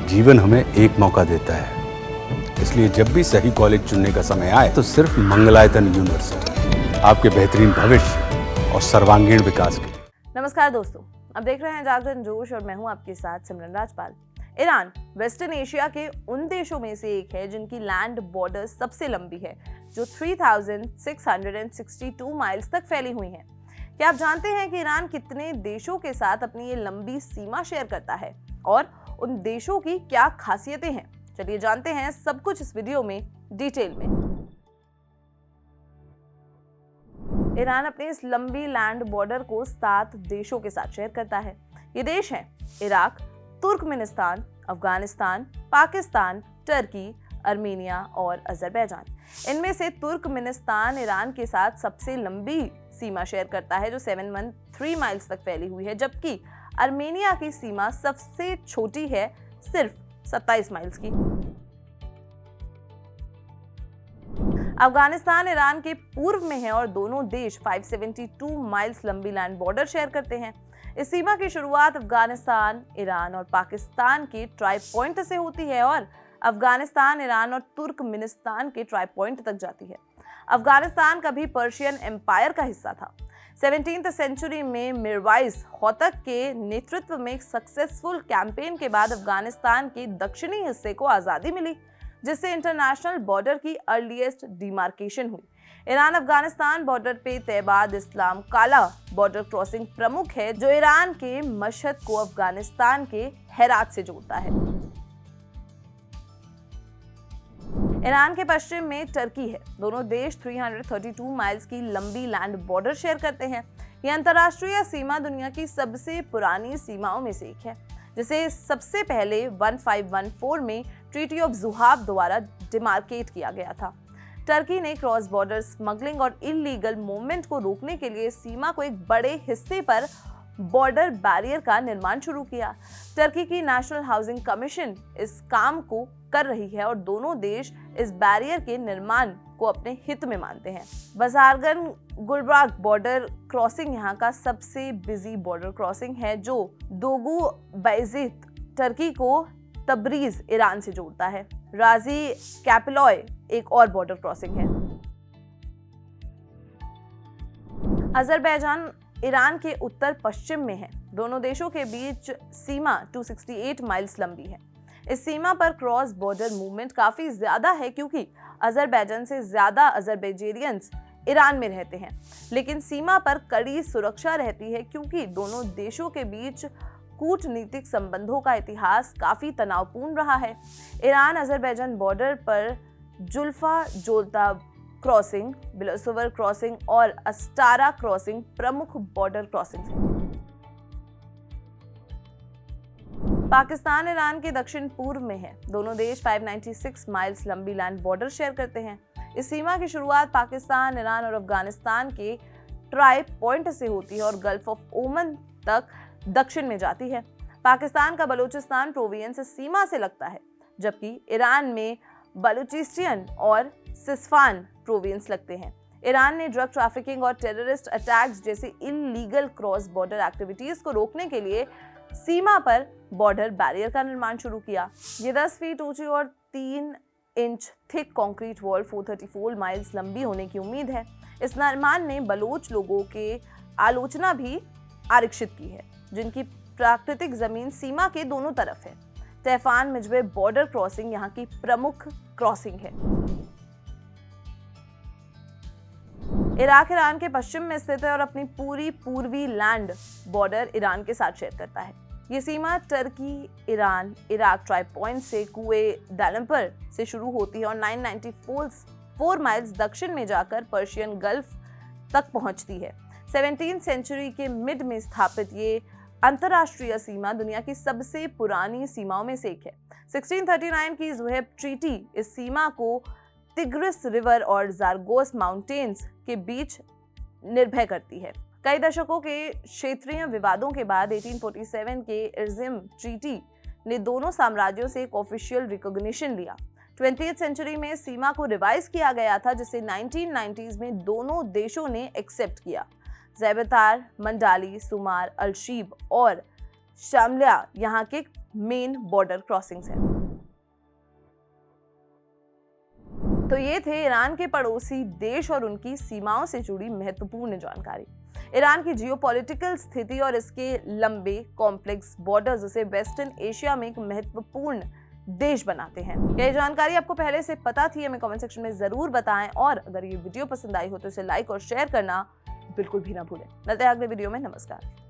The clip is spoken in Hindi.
जीवन हमें एक मौका देता है, इसलिए जब भी सही कॉलेज चुनने का समय आए तो सिर्फ मंगलायतन यूनिवर्सिटी आपके बेहतरीन भविष्य और सर्वांगीण विकास के लिए। नमस्कार दोस्तों, अब देख रहे हैं जागरण जोश और मैं हूं आपके साथ सिमरन राजपाल। ईरान वेस्टर्न एशिया के उन देशों में से एक है जिनकी लैंड बॉर्डर सबसे लंबी है, जो 3662 माइल्स तक फैली हुई है। क्या आप जानते हैं कि ईरान कितने देशों के साथ अपनी ये लंबी सीमा शेयर करता है और उन देशों की क्या खासियतें हैं? चलिए जानते हैं सब कुछ इस वीडियो में डिटेल में। ईरान अपनी इस लंबी लैंड बॉर्डर को 7 देशों के साथ शेयर करता है। ये देश हैं Iraq, Turkmenistan, Afghanistan, Pakistan, Turkey, Armenia और अजरबैजान। इनमें से तुर्कमेनिस्तान ईरान के साथ सबसे लंबी सीमा शेयर करता है, जो 713 माइल्स तक फैली हुई है, जबकि अर्मेनिया की सीमा सबसे छोटी है, सिर्फ 27 माइल्स की। अफगानिस्तान ईरान के पूर्व में है और दोनों देश 572 माइल्स लंबी लैंड बॉर्डर शेयर करते हैं। इस सीमा की शुरुआत अफगानिस्तान, ईरान और पाकिस्तान के ट्राई पॉइंट से होती है और अफगानिस्तान, ईरान और तुर्कमेनिस्तान के ट्राई पॉइंट तक जाती है। अफगानिस्तान कभी पर्शियन एम्पायर का हिस्सा था। 17वीं सेंचुरी में मिरवाइज होतक के नेतृत्व में एक सक्सेसफुल कैंपेन के बाद अफगानिस्तान के दक्षिणी हिस्से को आज़ादी मिली, जिससे इंटरनेशनल बॉर्डर की अर्लीस्ट डिमार्केशन हुई। ईरान अफगानिस्तान बॉर्डर पे तैबाद इस्लाम काला बॉर्डर क्रॉसिंग प्रमुख है, जो ईरान के मशहद को अफगानिस्तान के हेरात से जोड़ता है। ईरान के पश्चिम में टर्की है। दोनों देश 332 माइल्स की लंबी लैंड बॉर्डर शेयर करते हैं। यह अंतर्राष्ट्रीय सीमा दुनिया की सबसे पुरानी सीमाओं में से एक है, जिसे सबसे पहले 1514 में ट्रीटी ऑफ जुहाब द्वारा डिमार्केट किया गया था। टर्की ने क्रॉस बॉर्डर स्मगलिंग और इलीगल मूवमेंट को रोकने के लिए सीमा को एक बड़े हिस्से पर बॉर्डर बैरियर का निर्माण शुरू किया। टर्की की नेशनल हाउसिंग कमीशन इस काम को कर रही है और दोनों देश इस बैरियर के निर्माण को अपने हित में मानते हैं। बजारगन गुलबर्ग बॉर्डर क्रॉसिंग यहाँ का सबसे बिजी बॉर्डर क्रॉसिंग है, जो दोगू बैजित टर्की को तबरीज ईरान से जोड़ता है। राजी कैपिलॉय एक और बॉर्डर क्रॉसिंग है। अजरबैजान ईरान के उत्तर पश्चिम में है। दोनों देशों के बीच सीमा 268 माइल्स लंबी है। इस सीमा पर क्रॉस बॉर्डर मूवमेंट काफी ज्यादा है, क्योंकि अजरबैजान से ज्यादा अजरबैजानियंस ईरान में रहते हैं। लेकिन सीमा पर कड़ी सुरक्षा रहती है, क्योंकि दोनों देशों के बीच कूटनीतिक संबंधों का इतिहास काफी तनावपूर्ण रहा है। ईरान अजरबैजान बॉर्डर पर जुल्फा जोल्ता क्रॉसिंग, बिलोसोवर क्रॉसिंग और अस्टारा क्रॉसिंग प्रमुख बॉर्डर क्रॉसिंग्स हैं। पाकिस्तान ईरान के दक्षिण पूर्व में है। दोनों देश 596 माइल्स लंबी लैंड बॉर्डर शेयर करते हैं। इस सीमा की शुरुआत पाकिस्तान, ईरान और अफगानिस्तान के ट्राई पॉइंट से होती है और गल्फ ऑफ ओमन तक दक्षिण में जाती है। पाकिस्तान का बलूचिस्तान प्रोविंस इस सीमा से लगता है, जबकि ईरान में बलूचिस्तान और सिस्फान प्रोविंस लगते हैं। ईरान ने ड्रग ट्रैफिकिंग और टेररिस्ट अटैक्स जैसे इलीगल क्रॉस बॉर्डर एक्टिविटीज को रोकने के लिए सीमा पर बॉर्डर बैरियर का निर्माण शुरू किया। ये 10 फीट ऊंची और 3 inch thick concrete wall 434 miles लंबी होने की उम्मीद है। इस निर्माण ने बलोच लोगों के आलोचना भी आरक्षित की है, जिनकी प्राकृतिक जमीन सीमा के दोनों तरफ है। तहफान मिजबे बॉर्डर क्रॉसिंग यहाँ की प्रमुख क्रॉसिंग है। इराक ईरान के पश्चिम में स्थित है और अपनी पूरी पूर्वी लैंड बॉर्डर ईरान के साथ शेयर करता है। ये सीमा Turkey, Iran, Iraq tripoint से कुए दालमपर से शुरू होती है और 994 माइल्स दक्षिण में जाकर पर्शियन गल्फ तक पहुंचती है। 17वीं सेंचुरी के मिड में स्थापित ये अंतर्राष्ट्रीय सीमा दुनिया की सबसे पुरानी सीमाओं में से एक है। 1639 की जुहेब ट्रीटी इस सीमा को तिग्रिस रिवर और जारगोस माउंटेन्स के बीच निर्भय करती है। कई दशकों के क्षेत्रीय विवादों के बाद 1847 के इर्जिम ट्रीटी ने दोनों साम्राज्यों से एक ऑफिशियल रिकॉग्निशन लिया। 20वीं सेंचुरी में सीमा को रिवाइज किया गया था, जिसे 1990s में दोनों देशों ने एक्सेप्ट किया। ज़ैबतार, मंडाली, सुमार, अलशीब और शामलिया यहाँ के मेन बॉर्डर क्रॉसिंग्स हैं। तो ये थे ईरान के पड़ोसी देश और उनकी सीमाओं से जुड़ी महत्वपूर्ण जानकारी। ईरान की जियोपॉलिटिकल स्थिति और इसके लंबे कॉम्प्लेक्स बॉर्डर्स उसे वेस्टर्न एशिया में एक महत्वपूर्ण देश बनाते हैं। क्या ये जानकारी आपको पहले से पता थी? हमें कमेंट सेक्शन में जरूर बताएं और अगर ये वीडियो पसंद आई हो तो इसे लाइक और शेयर करना बिल्कुल भी ना भूलें। मिलते हैं अगले वीडियो में। नमस्कार।